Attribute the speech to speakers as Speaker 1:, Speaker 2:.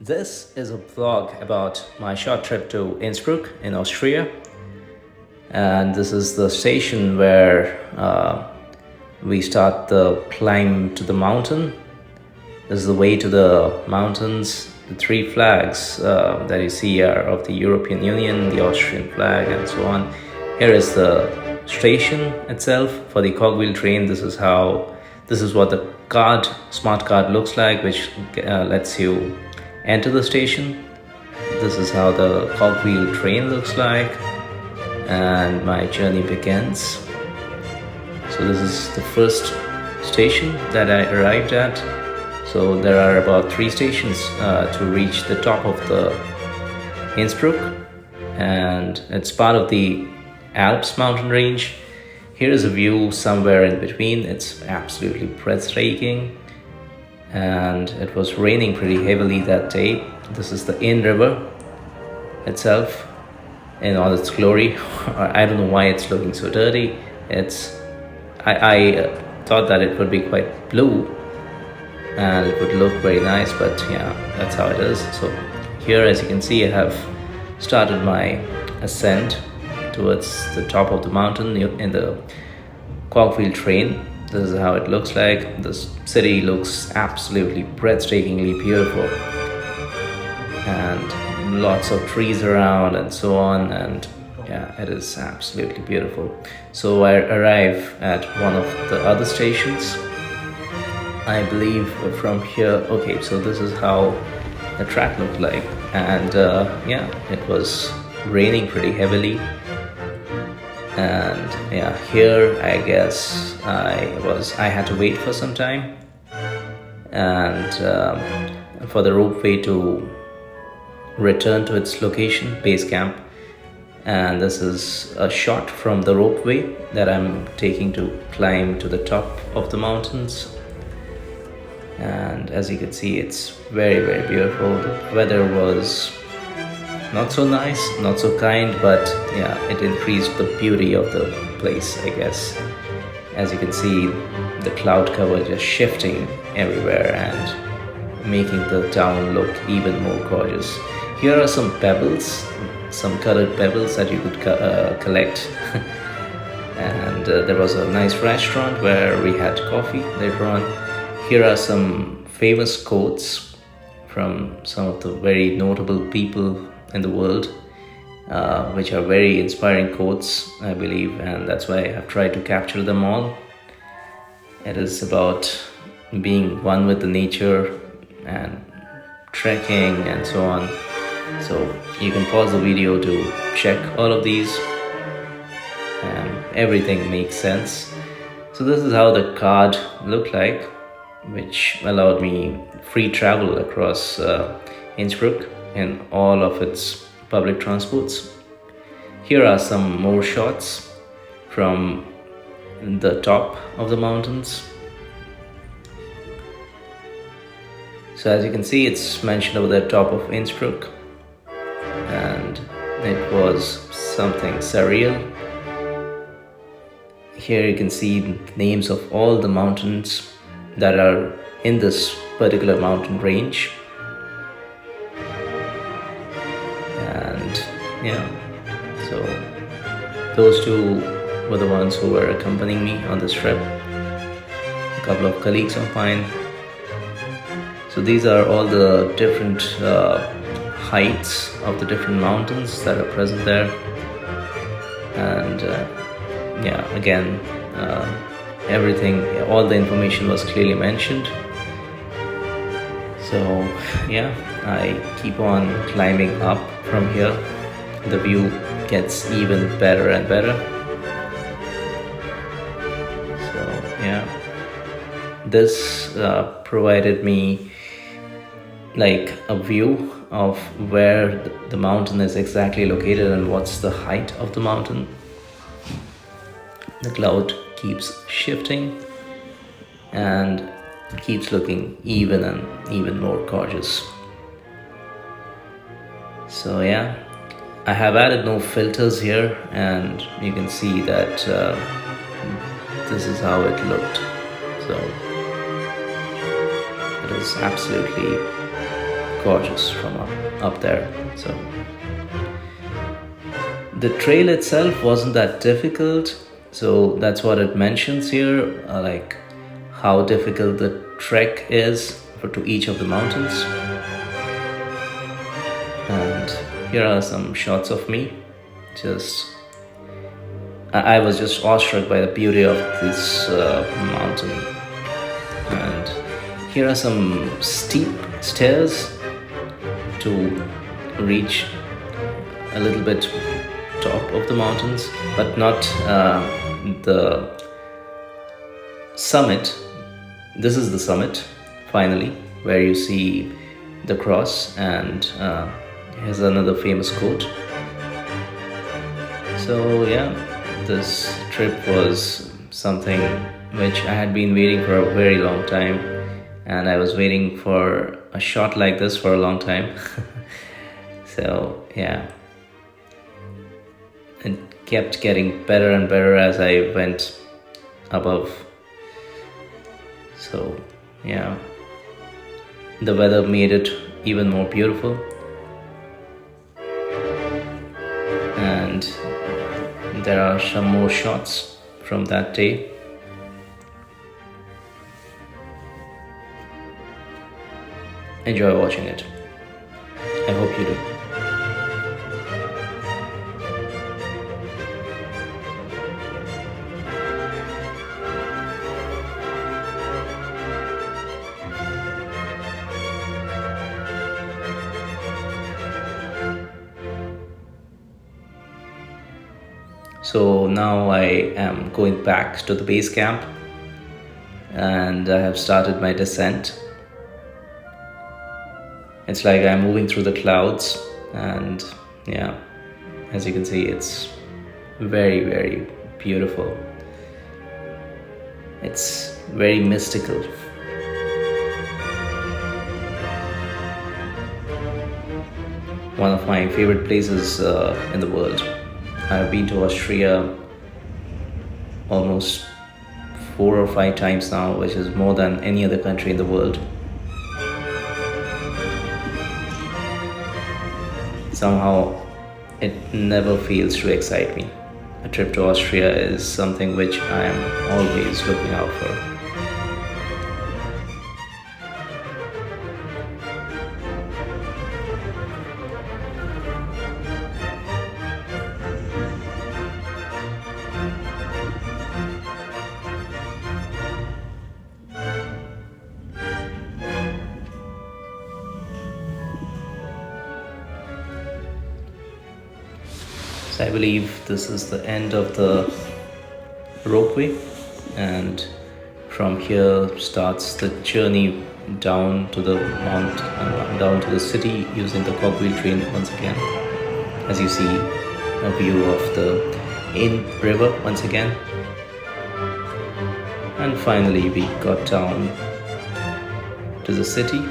Speaker 1: This is a vlog about my short trip to Innsbruck in Austria, and this is the station where we start the climb to the mountain. This is the way to the mountains. The three flags that you see are of the European Union, the Austrian flag, and so on. Here is the station itself for the cogwheel train. This is what the smart card looks like, which lets you enter the station. This is how the cogwheel train looks like, and my journey begins. So this is the first station that I arrived at. So there are about 3 stations to reach the top of the Innsbruck, and it's part of the Alps mountain range. Here is a view somewhere in between. It's absolutely breathtaking, and it was raining pretty heavily that day. This is the Inn River itself in all its glory. I don't know why it's looking so dirty. I thought that it would be quite blue and it would look very nice, but yeah, that's how it is. So here, as you can see, I have started my ascent towards the top of the mountain in the cogwheel train. This is how it looks like. The city looks absolutely breathtakingly beautiful, and lots of trees around and so on, and yeah, it is absolutely beautiful. So I arrive at one of the other stations, I believe, from here. Okay, so this is how the track looked like, and yeah, it was raining pretty heavily, and yeah, here I guess I had to wait for some time, and for the ropeway to return to its location, base camp. And this is a shot from the ropeway that I'm taking to climb to the top of the mountains. And as you can see, it's very, very beautiful. The weather was not so nice, not so kind, but yeah, it increased the beauty of the place, I guess. As you can see, the cloud cover just shifting everywhere and making the town look even more gorgeous. Here are some pebbles, some colored pebbles that you could collect. And there was a nice restaurant where we had coffee later on. Here are some famous quotes from some of the very notable people in the world, which are very inspiring quotes, I believe, and that's why I have tried to capture them all. It is about being one with the nature and trekking and so on. So you can pause the video to check all of these, and everything makes sense. So this is how the card looked like, which allowed me free travel across Innsbruck in all of its public transports. Here are some more shots from the top of the mountains. So as you can see, it's mentioned over the top of Innsbruck, and it was something surreal. Here you can see the names of all the mountains that are in this particular mountain range, and yeah, so those two were the ones who were accompanying me on this trip, a couple of colleagues of mine. So these are all the different heights of the different mountains that are present there, and yeah, again, everything, all the information was clearly mentioned. So yeah, I keep on climbing up from here. The view gets even better and better. So yeah, this provided me like a view of where the mountain is exactly located and what's the height of the mountain. The cloud keeps shifting and it keeps looking even and even more gorgeous. So yeah, I have added no filters here, and you can see that this is how it looked. So it is absolutely gorgeous from up there. So the trail itself wasn't that difficult, so that's what it mentions here, like how difficult the trek is to each of the mountains. And here are some shots of me. I was just awestruck by the beauty of this mountain. And here are some steep stairs to reach a little bit top of the mountains, but not the summit. This is the summit finally, where you see the cross, and here's another famous quote. So yeah, this trip was something which I had been waiting for a very long time, and I was waiting for a shot like this for a long time. So yeah, it kept getting better and better as I went above. So yeah, the weather made it even more beautiful, and there are some more shots from that day. Enjoy watching it. I hope you do. So now I am going back to the base camp, and I have started my descent. It's like I'm moving through the clouds, and yeah, as you can see, it's very, very beautiful. It's very mystical. One of my favorite places in the world. I've been to Austria almost 4 or 5 times now, which is more than any other country in the world. Somehow it never fails to excite me. A trip to Austria is something which I am always looking out for. So I believe this is the end of the ropeway, and from here starts the journey down to the down to the city using the cogwheel train once again. As you see, a view of the Inn river once again. And finally we got down to the city.